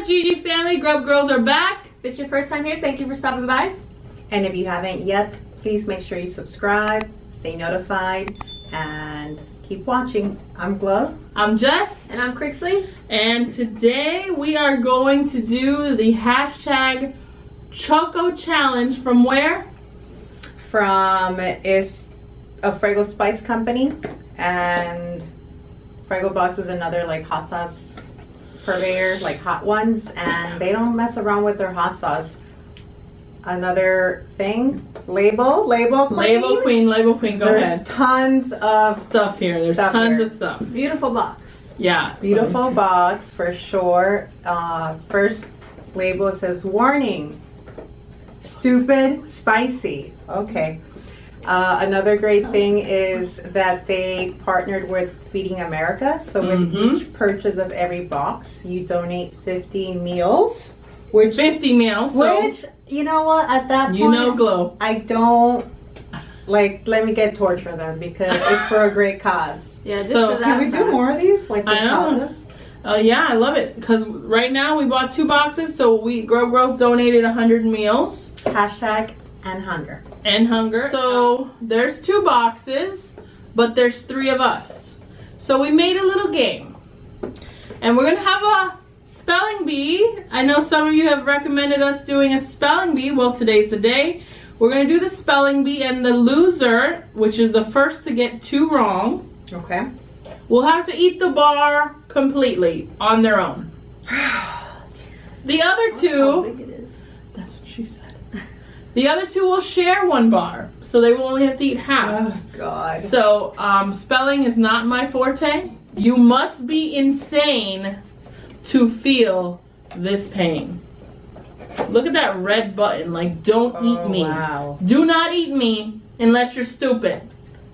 GG family, Grub Girls are back. If it's your first time here, thank you for stopping by. And if you haven't yet, please make sure you subscribe, stay notified, and keep watching. I'm Glove. I'm Jess. And I'm Crixley. And today we are going to do the hashtag Choco challenge from where? From is a Fuego spice company, and Fuego Box is another like hot sauce purveyor, like hot ones, and they don't mess around with their hot sauce. Another thing, label queen. Label queen, go There's ahead. Tons of Stuff here. There's tons of stuff. Beautiful box. Yeah. Beautiful box for sure. First label says warning, stupid spicy. Okay. Another great thing is that they partnered with Feeding America. So with each purchase of every box, you donate 50 meals. Which 50 meals. Which, you know what, at that point, you know, Glow. I don't, like, let me get torture them because it's for a great cause. Yeah, just so for that can we do more of these? Like, I know. causes? Yeah, I love it. Because right now we bought 2 boxes, so Grub Girls donated 100 meals. Hashtag and hunger. And hunger. So there's 2 boxes, but there's 3 of us. So we made a little game. And we're going to have a spelling bee. I know some of you have recommended us doing a spelling bee. Well, today's the day. We're going to do the spelling bee, and the loser, which is the first to get 2 wrong, okay, will have to eat the bar completely on their own. The other 2... How big it is. That's what she said. The other 2 will share 1 bar, so they will only have to eat half. Oh, God. So, spelling is not my forte. You must be insane to feel this pain. Look at that red button, like, don't eat me. Wow. Do not eat me unless you're stupid.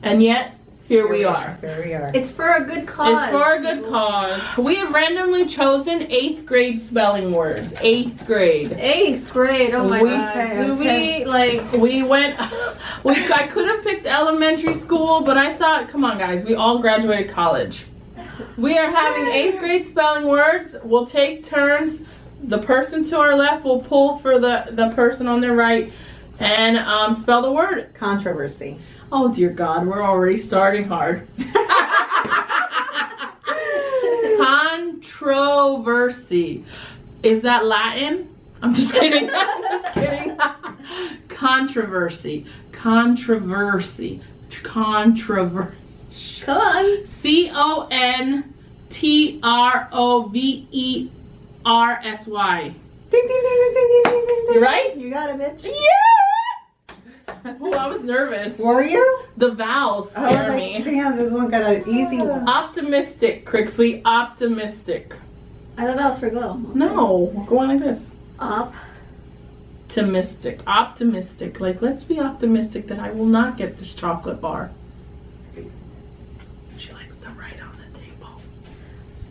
And yet, here we are. Here we are. It's for a good cause. It's for a good cause. We have randomly chosen 8th grade spelling words. 8th grade. 8th grade. Oh my God. Do we like? We went. I could have picked elementary school, but I thought, come on, guys, we all graduated college. We are having 8th grade spelling words. We'll take turns. The person to our left will pull for the person on their right, and spell the word. Controversy. Oh dear God, we're already starting hard. Controversy. Is that Latin? I'm just kidding. I'm just kidding. Controversy. Controversy. Controversy. Come on. CONTROVERSY. Ding, ding, ding, ding, ding, ding, ding, ding. Right? You got it, bitch. Yeah! Oh, I was nervous. Were you? The vowels I was scare like, me. damn, this one got an easy one. Optimistic, Crixley. Optimistic. I thought that was for Glow. No, go on like this. Optimistic. Optimistic. Like, let's be optimistic that I will not get this chocolate bar. She likes to write on the table.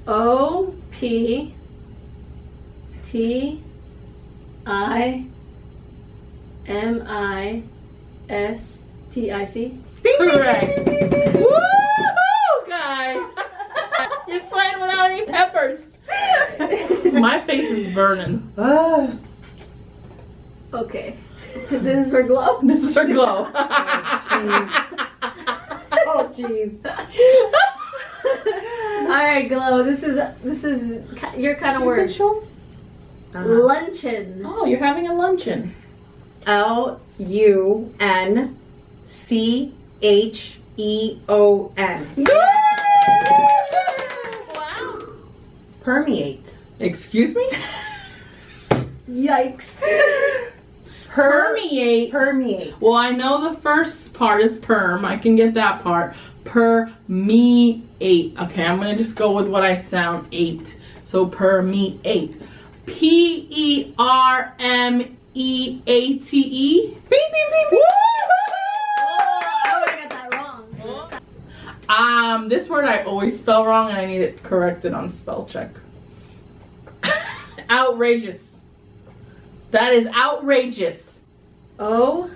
OPTIMISTIC. Correct. Woohoo, guys! You're sweating without any peppers. My face is burning. Okay. This is for Glow. This is for Glow. Oh, jeez. All right, Glow. This is your kind of word. Luncheon. Oh, you're having a luncheon. LUNCHEON. Wow. Permeate. Excuse me? Yikes. Permeate. Permeate. Well, I know the first part is perm. I can get that part. Permeate. Okay, I'm gonna just go with what I sound. 8. So permeate. Permeate. Beep beep beep beep. I would have got that wrong. This word I always spell wrong, and I need it corrected on spell check. Outrageous. That is outrageous. Outrageous.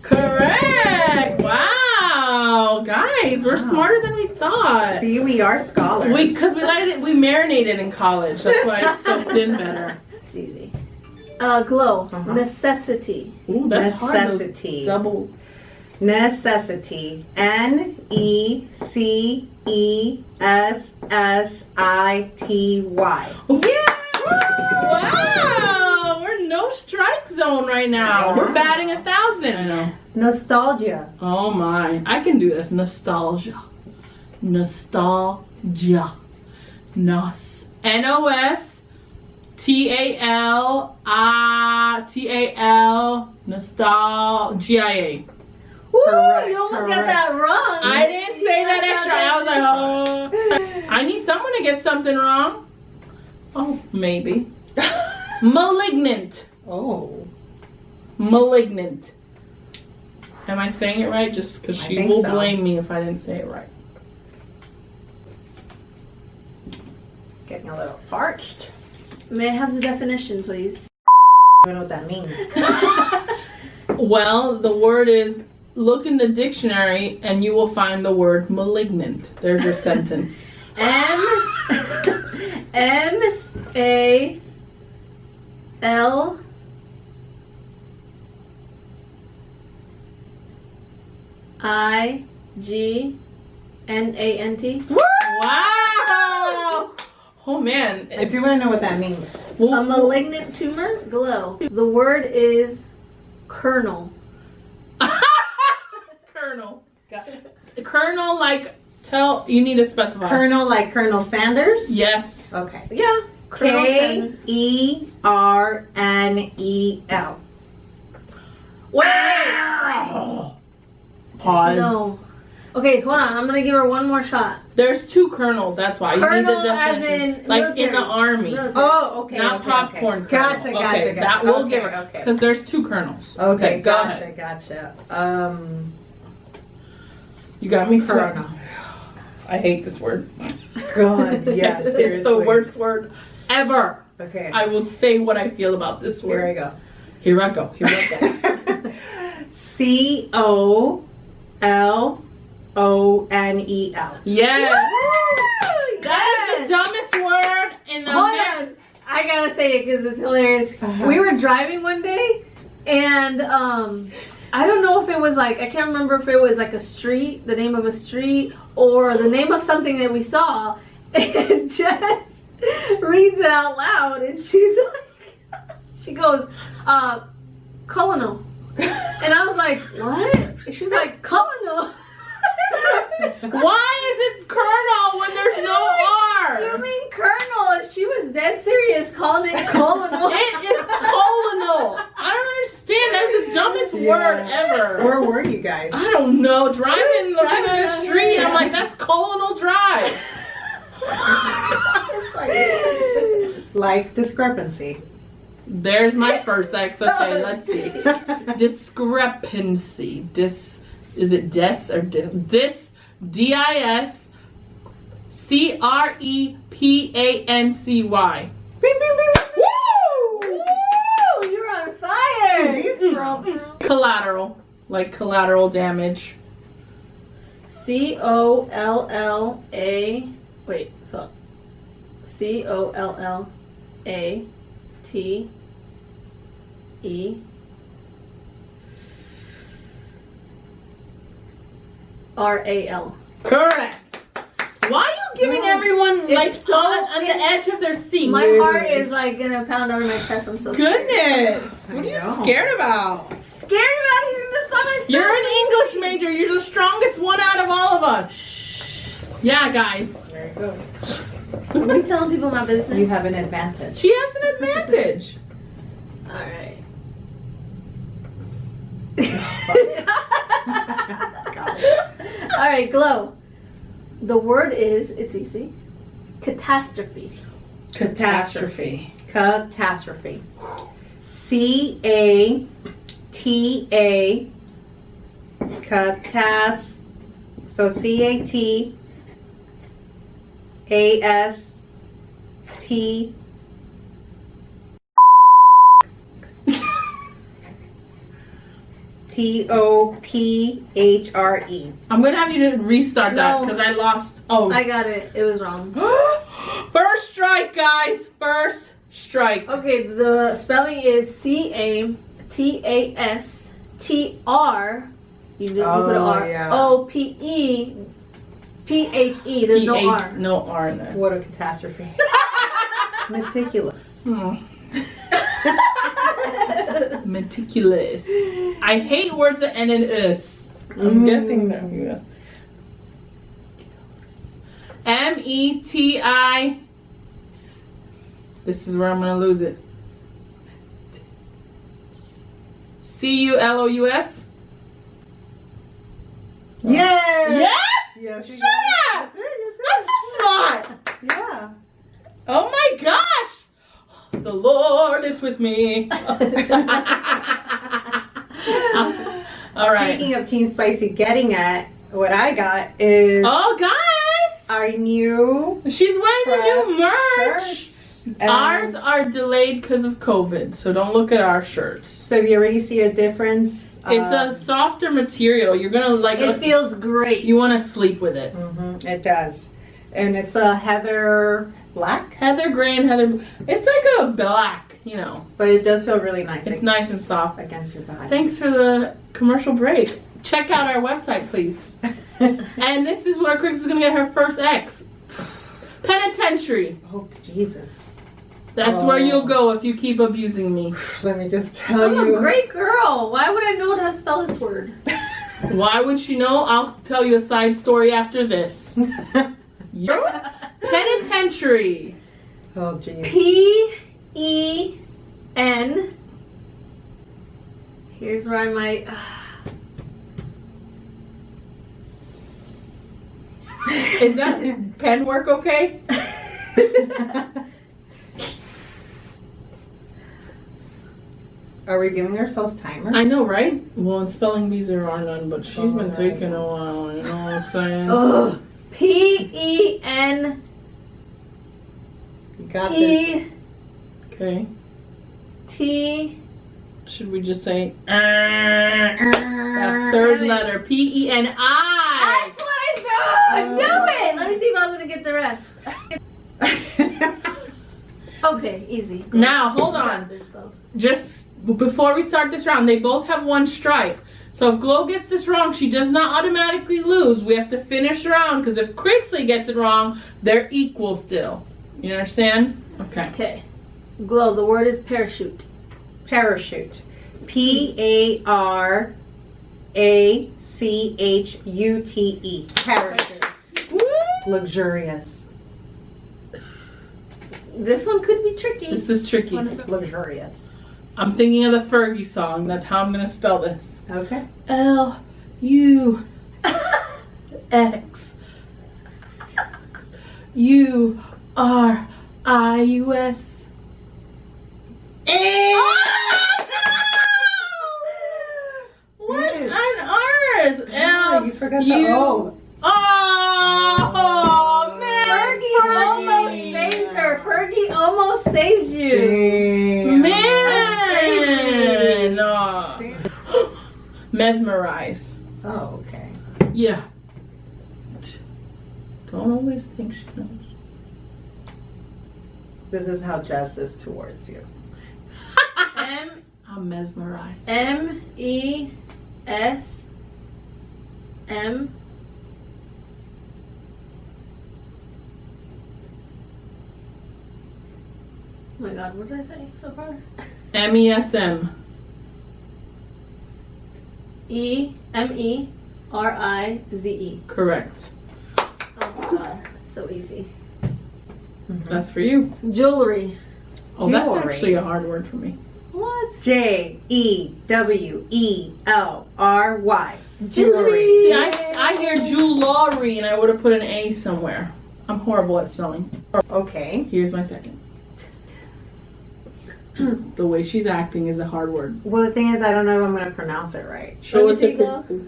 Correct. Wow, guys, we're smarter than we thought. See, we are scholars. Because we marinated in college. That's why it's soaked in better. It's easy. Glow. Uh-huh. Necessity. Ooh, that's hard, those Necessity. double. Necessity. Necessity. Yeah! Wow, we're no strike zone right now. We're batting 1,000. I know. Nostalgia. Oh my, I can do this. Nostalgia. Nostalgia. Nos. Nostalgia. Nostalgia. Woo! Correct, You almost got correct. that wrong. I didn't say that extra. I was like, oh. I need someone to get something wrong. Oh, maybe. Malignant. Oh. Malignant. Am I saying it right? Just because I she think will so. blame me if I didn't say it right. Getting a little parched. May I have the definition, please? I don't know what that means. Well, the word is, look in the dictionary and you will find the word malignant. There's your sentence. MALIGNANT. Wow! Oh man. I do want to know what that means. A malignant tumor? Glow. The word is kernel. Colonel. Colonel, like, you need to specify. Colonel, like Colonel Sanders? Yes. Okay. Yeah. Colonel Kernel. Wait! Pause. No. Okay, hold on. I'm gonna give her one more shot. There's 2 kernels, that's why. You need the Colonel as definition. in like military. in the army. Military. Oh, okay. Not okay, popcorn okay. kernel. Gotcha, Okay, gotcha. that will okay, give her. Okay. Because there's 2 kernels. Okay, go gotcha, ahead. gotcha. You got me Colonel. sweating. I hate this word. God, yes, seriously. It's the worst word ever. Okay. I will say what I feel about this Here I word. go. Here I go. Here I go. COLONEL. Yes. Woo! That is the dumbest word in the Hold on. I gotta say it because it's hilarious. Uh-huh. We were driving one day, and I don't know if it was like, I can't remember if it was like a street, the name of a street, or the name of something that we saw. And Jess reads it out loud, and she's like, she goes, colonel. And I was like, what? And she's like, colonel. Why is it colonel when there's no R? You mean colonel? And she was dead serious calling it colonel. It is colonel. I don't understand. That's the dumbest word ever. Where were you guys? I don't know. Driving, looking driving at a down street. here. I'm like, that's Colonel Drive. Like discrepancy. There's my first X. Okay, let's see. Discrepancy. Is it des or dis? DIS CREPANCY. Beep, beep, beep. Woo! You're on fire! These girls. Collateral. Like collateral damage. COLLA. Wait, so COLLATERAL. Correct. Why are you giving everyone like so- on the edge of their seat? My heart is like gonna pound on my chest. I'm so scared. Goodness. What are you I know. scared about? Scared about hitting this by myself. You're an English major. You're the strongest one out of all of us. Yeah, guys. There you go. Are we telling people my business? You have an advantage. She has an advantage. Alright. All right, Glow. The word is, it's easy, catastrophe. Catastrophe. Catastrophe. C-A-T-A. So C-A-T-A-S-T. T-O-P-H-R-E. I'm gonna have you to restart that No. because I lost. Oh. I got it. It was wrong. First strike, guys. First strike. Okay, the spelling is C-A-T-A-S-T-R. You put an R. yeah. O-P-E-P-H-E. There's no P-H- R. No R in there. What a catastrophe. Meticulous. Hmm. Meticulous. I hate words that end in us. I'm guessing that US. M-E-T-I. This is where I'm gonna lose it. C-U-L-O-U-S. Yes! Yes! Yes, you Shut got up! it. You did, That's so smart! Yeah. Oh my gosh! The Lord is with me. All right. Speaking of Team Spicy getting at, what I got is Oh, guys! our new She's wearing the new merch. shirts. And Ours are delayed because of COVID, so don't look at our shirts. So you already see a difference? It's a softer material. You're gonna like It feels great. You want to sleep with it. It does. And it's a heather black, Heather gray and heather. It's like a black, you know. but it does feel really nice. It's nice and soft. against your body. Thanks for the commercial break. Check out our website, please. And this is where Crix is gonna get her first X. Penitentiary. Oh, Jesus. That's where you'll go if you keep abusing me. Let me just tell I'm you. a great girl. Why would I know how to spell this word? Why would she know? I'll tell you a side story after this. Penitentiary. Oh, jeez. P-E-N. Here's where I might. Is that pen work okay? Are we giving ourselves timers? I know, right? Well, and spelling bees there are none, but she's been right. taking a while, you know what I'm saying? Ugh. P-E-N. You got this. Okay. T. Should we just say that third letter? P-E-N-I. That's what I thought. Do it. Let me see if I was gonna get the rest. Okay, easy. Go. Now, hold You got on. this, Glow. Just before we start this round, they both have one strike. So if Glow gets this wrong, she does not automatically lose. We have to finish the round because if Crixley gets it wrong, they're equal still. You understand? Okay. Okay. Glow. The word is parachute. Parachute. P-A-R-A-C-H-U-T-E. Parachute. Woo! Luxurious. This one could be tricky. This is tricky. Luxurious. I'm thinking of the Fergie song. That's how I'm going to spell this. Okay. L-U-X U-R-I-U-S. What Yes. on earth? Yeah, you forgot the U- O. Oh, man. Fergie almost saved her. Fergie almost saved you. Damn. Man. Mesmerize. Oh, okay. Yeah. Don't always think she knows. This is how Jess is towards you. M I'm mesmerized. M-E-S-M. Oh my god, what did I say so far? M-E-S-M. E-M-E-R-I-Z-E. Correct. Oh my god, so easy. That's for you. Jewelry. Oh, that's Jewelry. actually a hard word for me. What? Jewelry. Jewelry. See, I hear jewelry and I would have put an A somewhere. I'm horrible at spelling. Okay. Here's my second. The way she's acting is a hard word. Well, the thing is, I don't know if I'm going to pronounce it right. Show Let us me a see, girl. picture.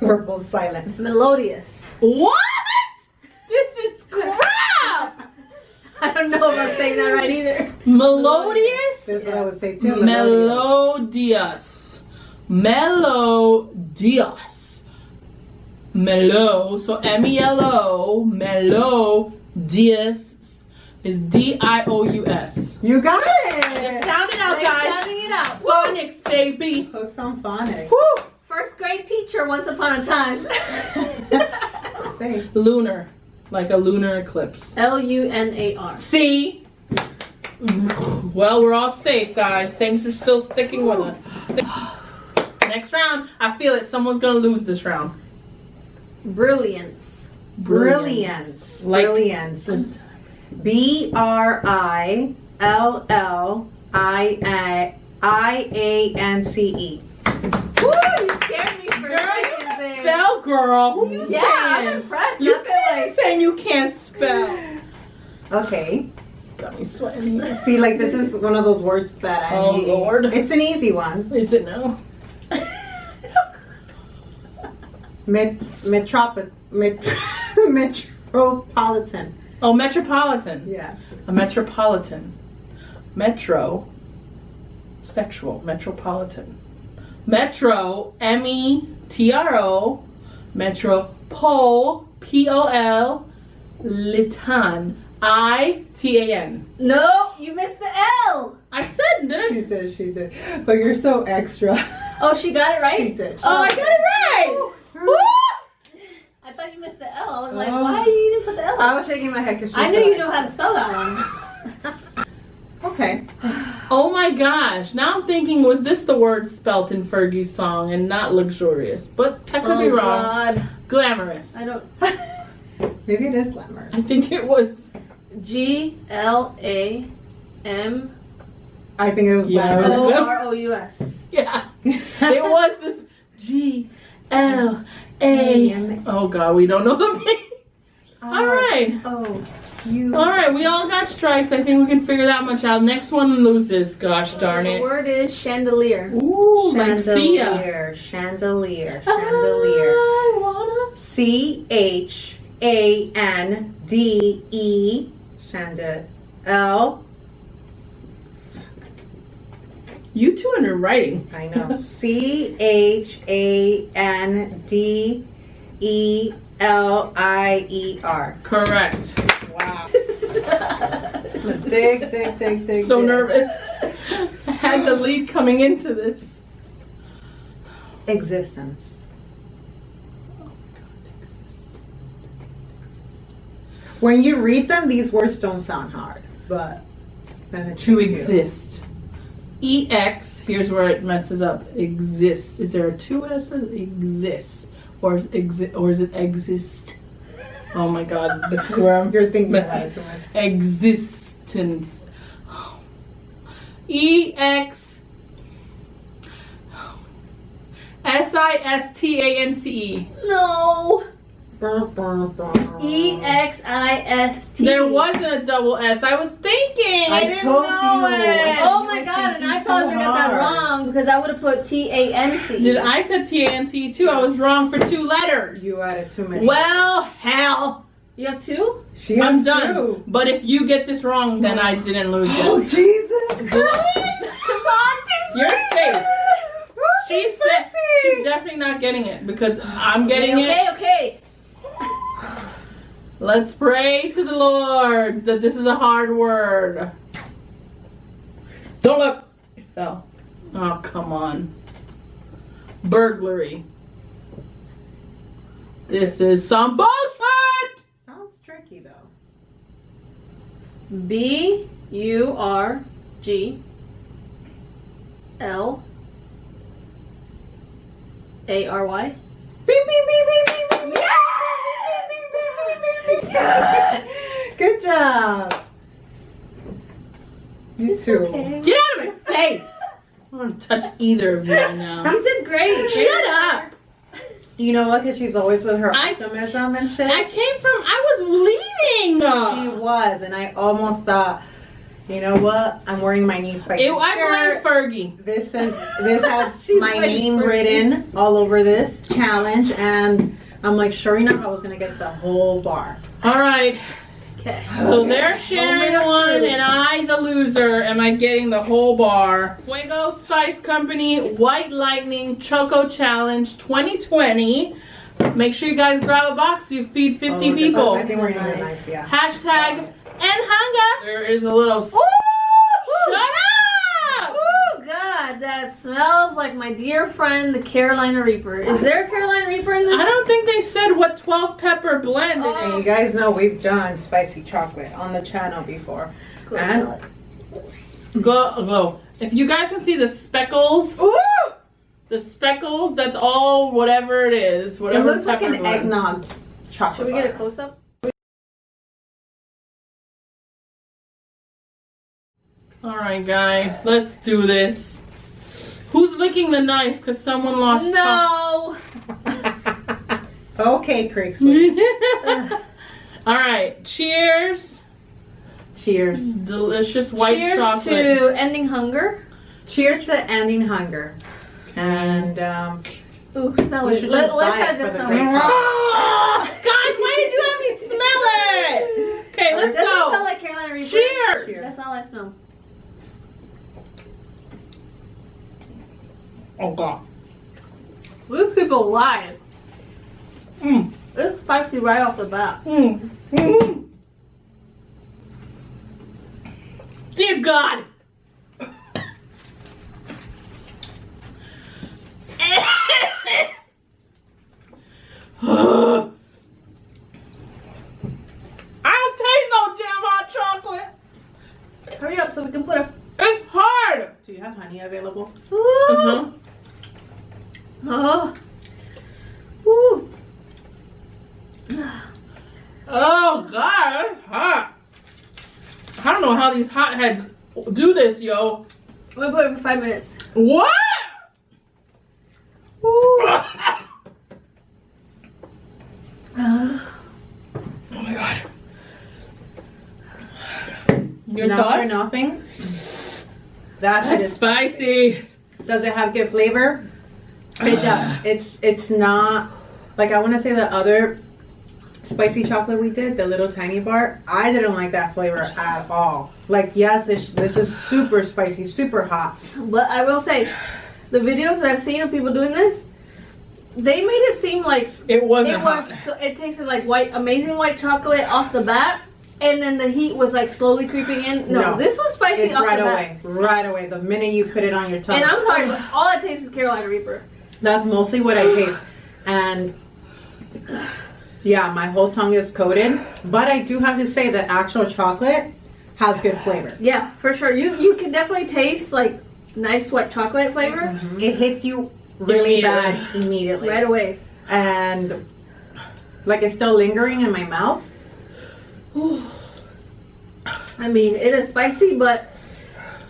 We're both silent. Melodious. What? This is crap! I don't know if I'm saying that right either. Melodious? That's what I would say too. Melodious. Melodious. Melo. So M-E-L-O. Melodious is D-I-O-U-S. You got Just it. sound it out, Like, guys. sounding it out. Phonics, baby. Hooks on phonics. Woo! First grade teacher once upon a time. Say. Lunar. Like a lunar eclipse. Lunar. See? Well, we're all safe, guys. Thanks for still sticking with us. Next round, I feel it. Someone's gonna lose this round. Brilliance. Brilliance. Like- Brilliance. Brilliance. Woo, you scared me for a Girl, you second can there. spell, girl. Who you Yeah, I'm saying? impressed. You I feel can't saying you can't spell. Okay. Got me sweating. See, like this is one of those words that I Oh, need. Lord. It's an easy one. Is it now? Metropolitan. Oh, metropolitan. Yeah. A metropolitan. Metro. Sexual. Metropolitan. Metro. M-E-T-R-O. Metropol. P-O-L. Litan. I-T-A-N. No, you missed the L. I said She this. did. But you're so extra. Oh, she got it She right? did. Oh, I got it right. Woo! I thought you missed the L. I was like, Oh. why you didn't put the L? I was shaking my head because I knew you know how to spell that one. Okay. Oh my gosh. Now I'm thinking, was this the word spelt in Fergie's song and not luxurious? But I could be wrong. God. Glamorous. I don't. Maybe it is glamorous. I think it was. G-L-A-M-O-R-O-U-S. I think it was Yeah, glamorous. Yeah. It was this G-L-A. Oh God, we don't know the name. All right. Oh, you. All right, we all got strikes. I think we can figure that much out. Next one loses. Gosh darn The it. word is chandelier. Ooh, like Sia. Chandelier. I wanna. C-H-A-N-D-E. Chandel. You two are writing. I know. C-H-A-N-D-E-L-I-E-R. Correct. Wow. Dig. So nervous. I had the lead coming into this. Existence. When you read them, these words don't sound hard, but then it To takes you. exist. E-X, here's where it messes up. Exist. Is there a two S's? Exist. Or is it exist? Oh my God, this is where I'm... You're thinking about it too much. Existence. E-X... S-I-S-T-A-N-C-E. No. E-X. E-X-I-S-T. There wasn't a double S. I was thinking. I didn't told know you. it. Oh You my were God, and thinking I probably too got that hard. wrong because I would have put T-A-N-C. Did I said T-A-N-C too? I was wrong for 2 letters. You added too many. Well, hell. You have 2? She has I'm done. 2. But if you get this wrong, then I didn't lose Oh, yet. Jesus. Come on, You're safe. She's She's definitely not getting it because I'm getting it. Okay. Let's pray to the Lord that this is a hard word. Don't look. It fell. Oh, come on. Burglary. This is some bullshit. Sounds tricky though. B-U-R-G-L-A-R-Y. Beep, beep, beep, beep, beep, beep. Yes! Good job. You too. Okay. Get out of my face! I don't want to touch either of you right now. You did great. Shut up! You know what? Because she's always with her I optimism and shit. I was bleeding! She was, and I almost thought, you know what? I'm wearing my new spicy shirt. I blame Fergie. This has She's my waiting name for written all over this challenge, and I'm like, sure enough, I was gonna get the whole bar. Alright, Okay. so they're sharing one, and I, the loser, am I getting the whole bar? Fuego Spice Company White Lightning Choco Challenge 2020. Make sure you guys grab a box. You feed 50 people. I think we're gonna need a knife, yeah. Hashtag and hunger. There is a little. Shut up! Oh God, that smells like my dear friend, the Carolina Reaper. Is there a Carolina Reaper in this? I don't think they said what 12 pepper blend it And is. you guys know we've done spicy chocolate on the channel before. Go And- smell it. Go. If you guys can see the speckles, Ooh! that's all whatever it is. It Whatever looks like pepper an blend. eggnog chocolate Should we get a bar. close up? Alright, guys, let's do this. Who's licking the knife? Because someone lost No. Okay, Craigslee. Alright, cheers. Cheers. Delicious white Cheers chocolate. to ending hunger. Cheers to ending hunger. And Ooh, smell We it. should Let's just buy have it this for the smell great it. Oh, God, why did you have me smell it? Okay, let's Doesn't it smell go. like Carolina Reaper? Cheers. Cheers. That's all I smell. Oh, God. These people lying. Mm. It's spicy right off the bat. Mm. Mm. Dear God. I don't taste no damn hot chocolate. Hurry up so we can put a. It's hard. do you have honey available? Ooh. Uh-huh. Oh. Ooh. Oh God, it's hot. I don't know how these hotheads do this, yo. We'll put it for 5 minutes. What? Ooh. Oh my God. Your Not for thoughts? nothing. That shit That's is spicy. Does it have good flavor? It does. It's not like I want to say the other spicy chocolate we did, the little tiny bar. I didn't like that flavor at all. Like yes, this is super spicy, super hot. But I will say, the videos that I've seen of people doing this, they made it seem like It wasn't it was. hot. It tasted like amazing white chocolate off the bat, and then the heat was like slowly creeping in. No, No. this was spicy It's off right the away, right away. The minute you put it on your tongue. And I'm sorry, but all I taste is Carolina Reaper. That's mostly what I taste. And yeah, my whole tongue is coated. But I do have to say the actual chocolate has good flavor. Yeah, for sure. You can definitely taste like nice white chocolate flavor It hits you really Immediately. bad immediately. right away. And like it's still lingering in my mouth. I mean, it is spicy, but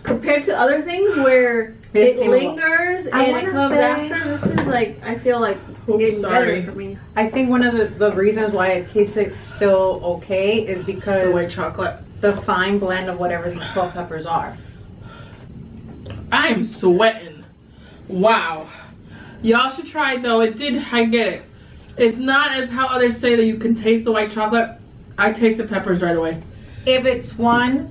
compared to other things where It's it terrible. lingers I and it wanna comes say- after, this is like, I feel like getting sorry. better for me. I think one of the reasons why it tasted still okay is The because white chocolate. the fine blend of whatever these 12 peppers are. I am sweating. Wow. Y'all should try it though. I get it. It's not as how others say that you can taste the white chocolate. I taste the peppers right away. If it's one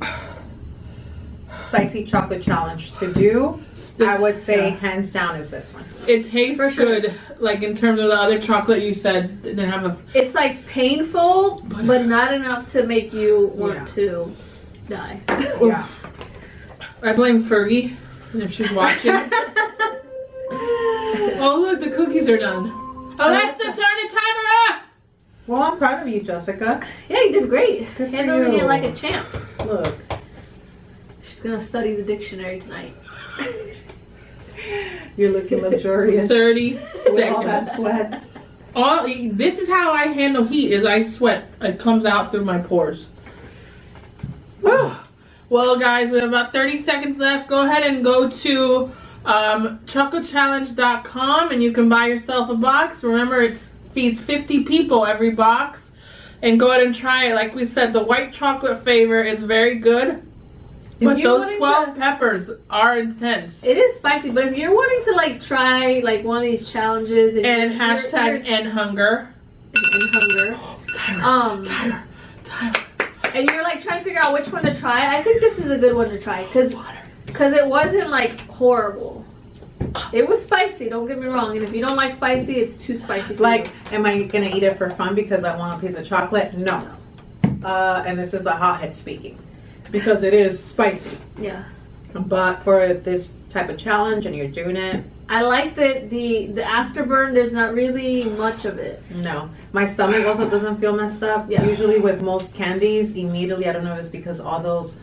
spicy chocolate challenge to do, I would say hands down is this one. It tastes For sure. good. Like in terms of the other chocolate you said didn't have a. It's like painful, but not enough to make you want Yeah. to die. Yeah. I blame Fergie if she's watching. Oh look, the cookies are done. Alexa, turn the timer off. Well, I'm proud of you, Jessica. Yeah, you did great. Good for Handling you. it like a champ. Look. She's gonna study the dictionary tonight. You're looking luxurious. 30 With all that seconds. sweat. This is how I handle heat, is I sweat. It comes out through my pores. Well, guys, we have about 30 seconds left. Go ahead and go to chocochallenge.com and you can buy yourself a box. Remember, it feeds 50 people every box. And go ahead and try it. Like we said, the white chocolate flavor is very good. But those 12 peppers are intense. It is spicy, but if you're wanting to like try like one of these challenges and hashtag end hunger. Tyler. And you're like trying to figure out which one to try, I think this is a good one to try because it wasn't like horrible. It was spicy, don't get me wrong, and if you don't like spicy, it's too spicy for Like, you. am I gonna eat it for fun because I want a piece of chocolate? No. And this is the hothead speaking, because it is spicy. Yeah. But for this type of challenge and you're doing it, I like that the afterburn, there's not really much of it. no. My stomach also doesn't feel messed up. Yeah. Usually with most candies, immediately, I don't know if it's because all those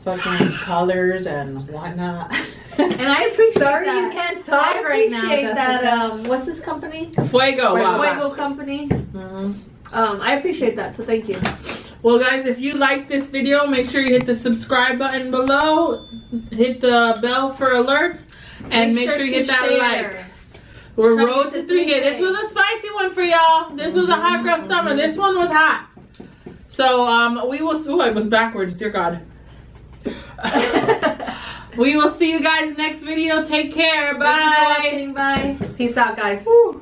fucking colors and whatnot. And I appreciate Sorry that. you can't talk right now. I appreciate that, Jessica. what's this company? Fuego. Fuego company. Mhm. I appreciate that, so thank you. Well, guys, if you like this video, make sure you hit the subscribe button below. Hit the bell for alerts. And make sure you hit that like. We're road to 3K. This was a spicy one for y'all. This was a hot girl summer. This one was hot. So we will. Oh, it was backwards. Dear God. We will see you guys next video. Take care. Bye. Bye. Peace out, guys. Woo.